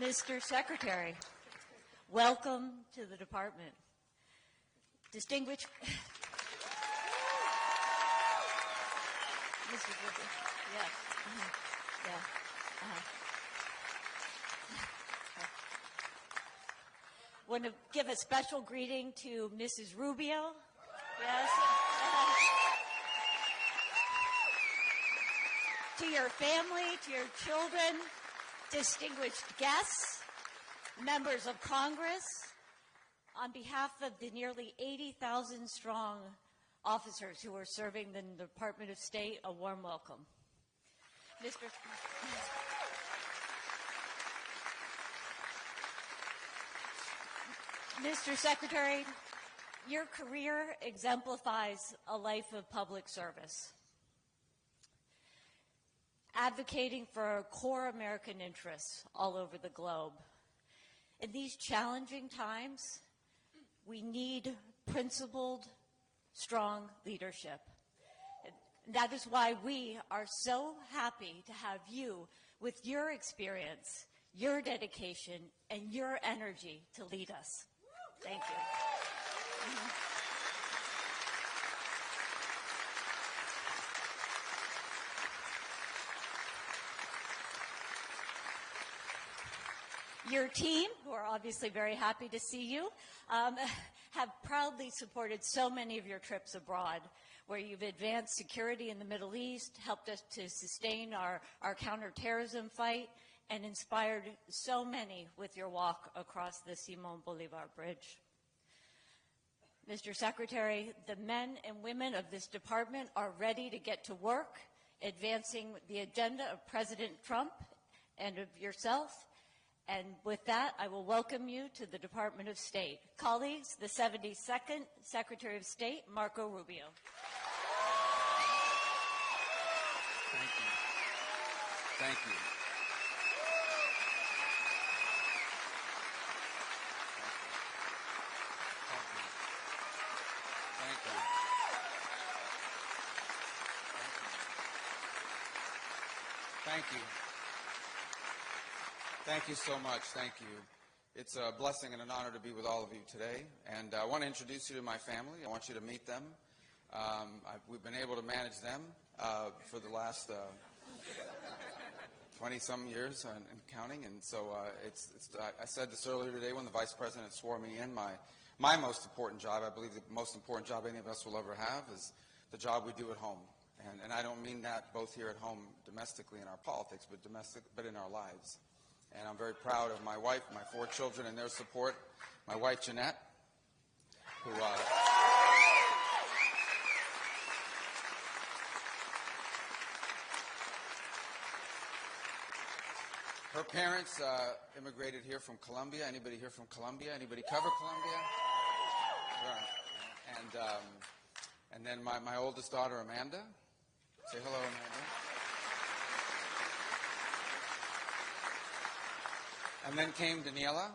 Mr. Secretary, welcome to the department. Distinguished Mr. Rubio. Yes. Yeah. Want to give a special greeting to Mrs. Rubio. Yes. To your family, to your children, distinguished guests, members of Congress, on behalf of the nearly 80,000 strong officers who are serving the Department of State, a warm welcome. Mr. Secretary, your career exemplifies a life of public service, advocating for core American interests all over the globe. In these challenging times, we need principled, strong leadership. And that is why we are so happy to have you, with your experience, your dedication, and your energy to lead us. Thank you. Your team, who are obviously very happy to see you, have proudly supported so many of your trips abroad, where you've advanced security in the Middle East, helped us to sustain our counterterrorism fight, and inspired so many with your walk across the Simon Bolivar Bridge. Mr. Secretary, the men and women of this department are ready to get to work, advancing the agenda of President Trump and of yourself. And with that, I will welcome you to the Department of State. Colleagues, the 72nd Secretary of State, Marco Rubio. Thank you. Thank you. Thank you. Thank you so much. Thank you. It's a blessing and an honor to be with all of you today. And I want to introduce you to my family. I want you to meet them. We've been able to manage them for the last 20-some years and counting. And so I said this earlier today when the Vice President swore me in. My most important job, I believe the most important job any of us will ever have, is the job we do at home. And I don't mean that both here at home domestically in our politics, but in our lives. And I'm very proud of my wife, my 4 children, and their support. My wife, Jeanette, who her parents immigrated here from Colombia. Anybody here from Colombia? Anybody cover Colombia? Right. And then my oldest daughter, Amanda. Say hello, Amanda. And then came Daniela.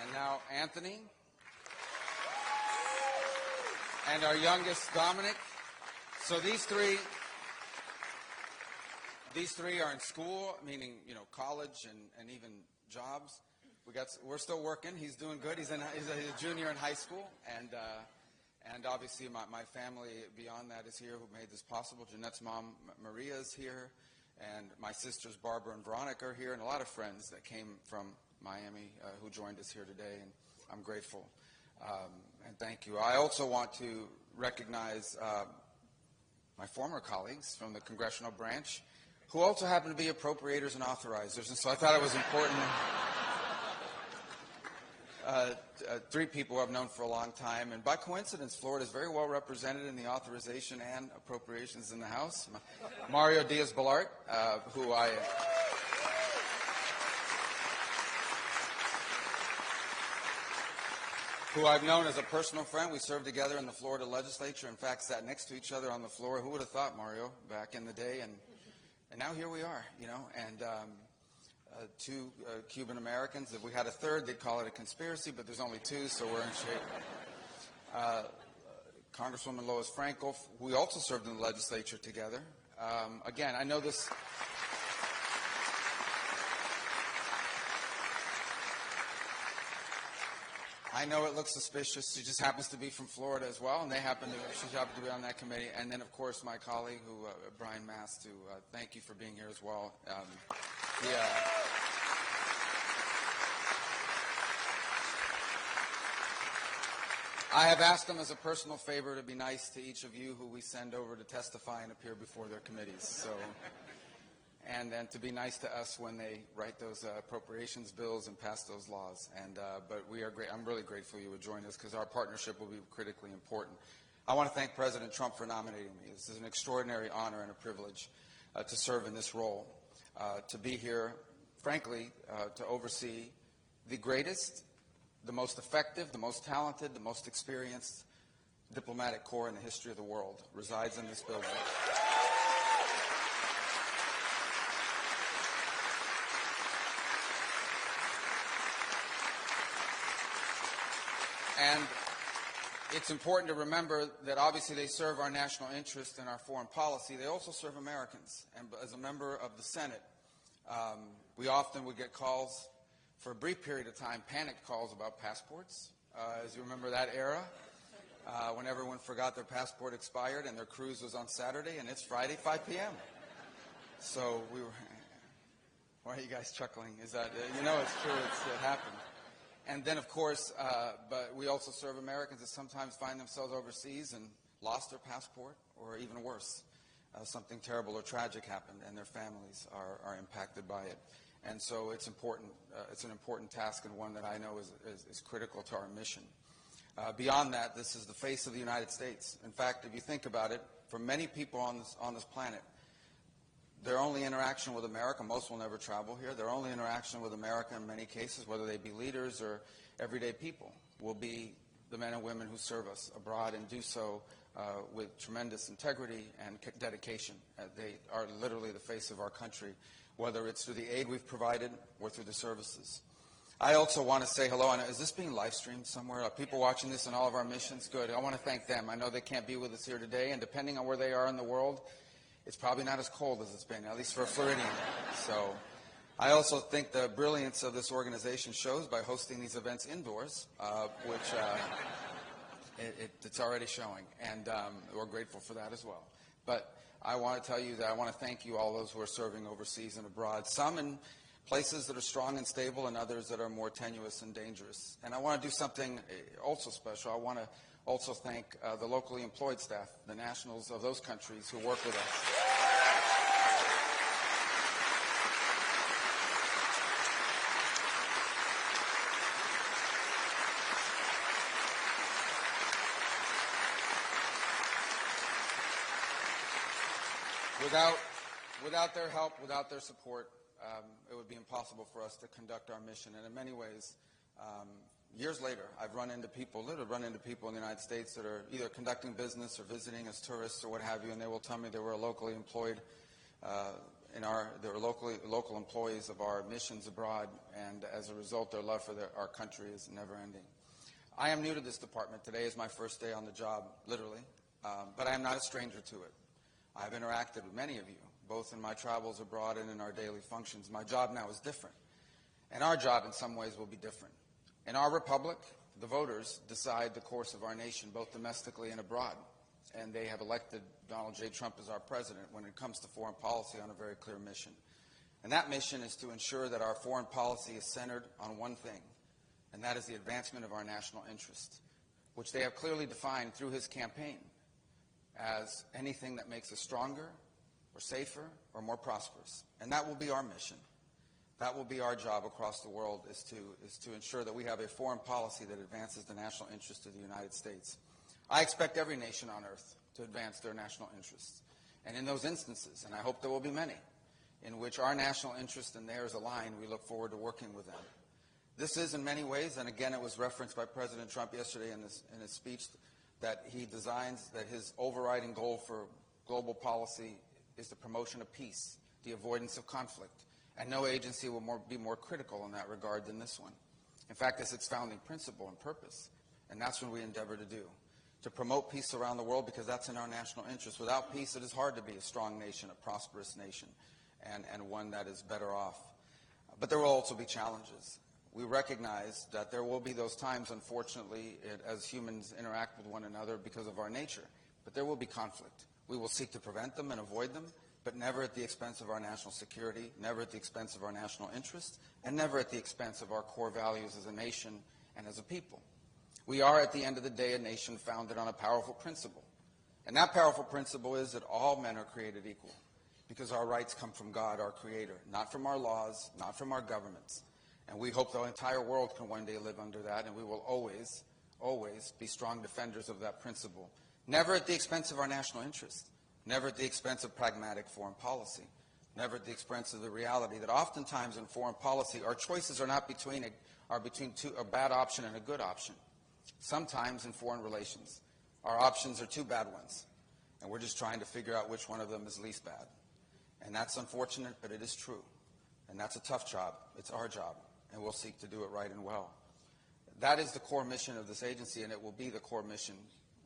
And now Anthony. And our youngest, Dominic. So these three are in school, meaning, college and even jobs. We're still working. He's doing good. He's a junior in high school, and obviously my family beyond that is here, who made this possible. Jeanette's mom, Maria, is here, and my sisters, Barbara and Veronica, are here, and a lot of friends that came from Miami who joined us here today, and I'm grateful. And thank you. I also want to recognize my former colleagues from the congressional branch, who also happen to be appropriators and authorizers, and so I thought it was important. 3 people I've known for a long time, and by coincidence, Florida is very well represented in the authorization and appropriations in the House. Mario Diaz-Balart, who I've known as a personal friend. We served together in the Florida legislature. In fact, sat next to each other on the floor. Who would have thought, Mario, back in the day? And now here we are, and 2 Cuban Americans. If we had a third, they'd call it a conspiracy, but there's only 2, so we're in shape. Congresswoman Lois Frankel, we also served in the legislature together. Again, I know this. I know it looks suspicious. She just happens to be from Florida as well, and she happened to be on that committee. And then, of course, my colleague, Brian Mast, to thank you for being here as well. I have asked them as a personal favor to be nice to each of you who we send over to testify and appear before their committees. So, and then to be nice to us when they write those appropriations bills and pass those laws. But we are great. I'm really grateful you would join us because our partnership will be critically important. I want to thank President Trump for nominating me. This is an extraordinary honor and a privilege to serve in this role, to be here, frankly, to oversee the greatest, the most effective, the most talented, the most experienced diplomatic corps in the history of the world resides in this building. And it's important to remember that obviously they serve our national interest and our foreign policy. They also serve Americans. And as a member of the Senate, we often would get calls for a brief period of time, panicked calls about passports. As you remember that era, when everyone forgot their passport expired and their cruise was on Saturday and it's Friday, 5 p.m. So we were, why are you guys chuckling? Is that, it's true, it happened. And then, of course, but we also serve Americans that sometimes find themselves overseas and lost their passport, or even worse, something terrible or tragic happened and their families are impacted by it. And so it's important. It's an important task and one that I know is critical to our mission. Beyond that, this is the face of the United States. In fact, if you think about it, for many people on this planet, their only interaction with America, most will never travel here, their only interaction with America in many cases, whether they be leaders or everyday people, will be the men and women who serve us abroad and do so with tremendous integrity and dedication. They are literally the face of our country, whether it's through the aid we've provided or through the services. I also want to say hello. Is this being live streamed somewhere? Are people watching this in all of our missions? Good. I want to thank them. I know they can't be with us here today, and depending on where they are in the world, it's probably not as cold as it's been, at least for a Floridian. So I also think the brilliance of this organization shows by hosting these events indoors, which it's already showing, and we're grateful for that as well. But I want to tell you that I want to thank you, all those who are serving overseas and abroad, some in places that are strong and stable and others that are more tenuous and dangerous. And I want to do something also special. I want to also thank the locally employed staff, the nationals of those countries who work with us. Without their help, without their support, it would be impossible for us to conduct our mission. And in many ways, years later, I've literally run into people in the United States that are either conducting business or visiting as tourists or what have you, and they will tell me they were locally employed they were local employees of our missions abroad, and as a result, their love for our country is never ending. I am new to this department. Today is my first day on the job, literally, but I am not a stranger to it. I've interacted with many of you, both in my travels abroad and in our daily functions. My job now is different, and our job in some ways will be different. In our republic, the voters decide the course of our nation, both domestically and abroad, and they have elected Donald J. Trump as our president when it comes to foreign policy on a very clear mission. And that mission is to ensure that our foreign policy is centered on one thing, and that is the advancement of our national interest, which they have clearly defined through his campaign as anything that makes us stronger or safer or more prosperous. And that will be our mission. That will be our job across the world, is to ensure that we have a foreign policy that advances the national interest of the United States. I expect every nation on earth to advance their national interests. And in those instances, and I hope there will be many, in which our national interest and theirs align, we look forward to working with them. This is in many ways, and again it was referenced by President Trump yesterday in his speech, that he designs, that his overriding goal for global policy is the promotion of peace, the avoidance of conflict. And no agency will be more critical in that regard than this one. In fact, it's its founding principle and purpose. And that's what we endeavor to do, to promote peace around the world because that's in our national interest. Without peace, it is hard to be a strong nation, a prosperous nation, and one that is better off. But there will also be challenges. We recognize that there will be those times, unfortunately, as humans interact with one another because of our nature. But there will be conflict. We will seek to prevent them and avoid them, but never at the expense of our national security, never at the expense of our national interest, and never at the expense of our core values as a nation and as a people. We are, at the end of the day, a nation founded on a powerful principle. And that powerful principle is that all men are created equal, because our rights come from God, our Creator, not from our laws, not from our governments. And we hope the entire world can one day live under that, and we will always, always be strong defenders of that principle. Never at the expense of our national interest, never at the expense of pragmatic foreign policy, never at the expense of the reality that oftentimes in foreign policy, our choices are not between a bad option and a good option. Sometimes in foreign relations, our options are two bad ones, and we're just trying to figure out which one of them is least bad. And that's unfortunate, but it is true. And that's a tough job. It's our job, and we'll seek to do it right and well. That is the core mission of this agency, and it will be the core mission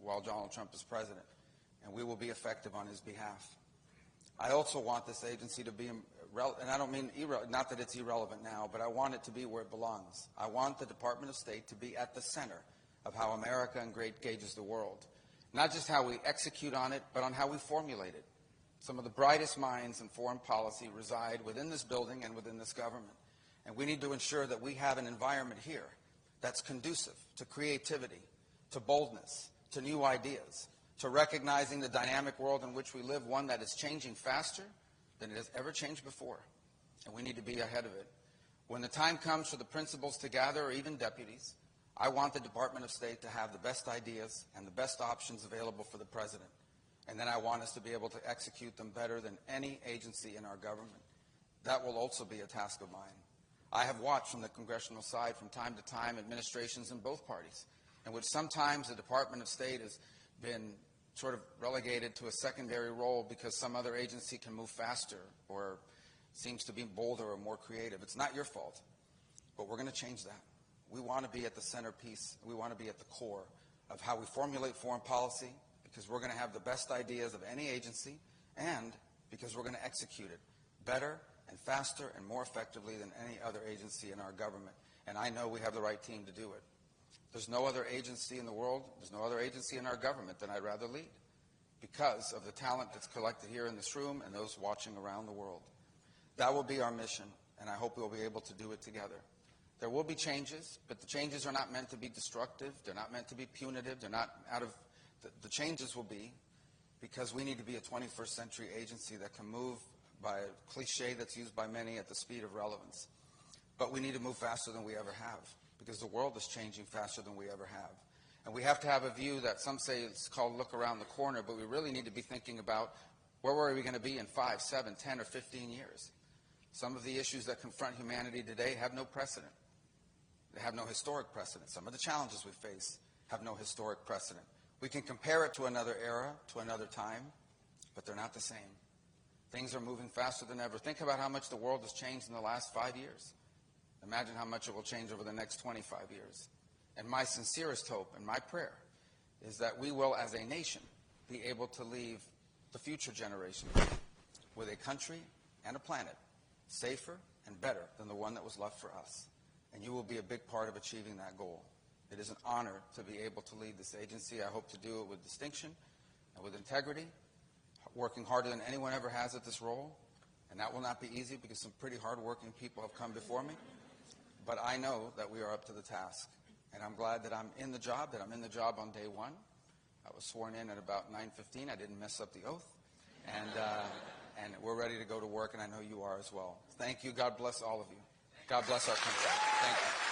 while Donald Trump is president, and we will be effective on his behalf. I also want this agency to be, and I don't mean, not that it's irrelevant now, but I want it to be where it belongs. I want the Department of State to be at the center of how America engages the world. Not just how we execute on it, but on how we formulate it. Some of the brightest minds in foreign policy reside within this building and within this government. And we need to ensure that we have an environment here that's conducive to creativity, to boldness, to new ideas, to recognizing the dynamic world in which we live, one that is changing faster than it has ever changed before. And we need to be ahead of it. When the time comes for the principals to gather, or even deputies, I want the Department of State to have the best ideas and the best options available for the president. And then I want us to be able to execute them better than any agency in our government. That will also be a task of mine. I have watched from the congressional side from time to time administrations in both parties, in which sometimes the Department of State has been sort of relegated to a secondary role because some other agency can move faster or seems to be bolder or more creative. It's not your fault, but we're going to change that. We want to be at the centerpiece. We want to be at the core of how we formulate foreign policy, because we're going to have the best ideas of any agency, and because we're going to execute it better and faster and more effectively than any other agency in our government. And I know we have the right team to do it. There's no other agency in the world, there's no other agency in our government that I'd rather lead, because of the talent that's collected here in this room and those watching around the world. That will be our mission, and I hope we'll be able to do it together. There will be changes, but the changes are not meant to be destructive. They're not meant to be punitive. They're not out of the changes will be because we need to be a 21st century agency that can move, by a cliche that's used by many, at the speed of relevance. But we need to move faster than we ever have, because the world is changing faster than we ever have. And we have to have a view that some say it's called look around the corner, but we really need to be thinking about where are we going to be in 5, 7, 10, or 15 years. Some of the issues that confront humanity today have no precedent. They have no historic precedent. Some of the challenges we face have no historic precedent. We can compare it to another era, to another time, but they're not the same. Things are moving faster than ever. Think about how much the world has changed in the last 5 years. Imagine how much it will change over the next 25 years. And my sincerest hope and my prayer is that we will, as a nation, be able to leave the future generations with a country and a planet safer and better than the one that was left for us. And you will be a big part of achieving that goal. It is an honor to be able to lead this agency. I hope to do it with distinction and with integrity, working harder than anyone ever has at this role. And that will not be easy because some pretty hardworking people have come before me. But I know that we are up to the task. And I'm glad that I'm in the job, on day one. I was sworn in at about 9:15. I didn't mess up the oath. And we're ready to go to work, and I know you are as well. Thank you. God bless all of you. God bless our country. Thank you.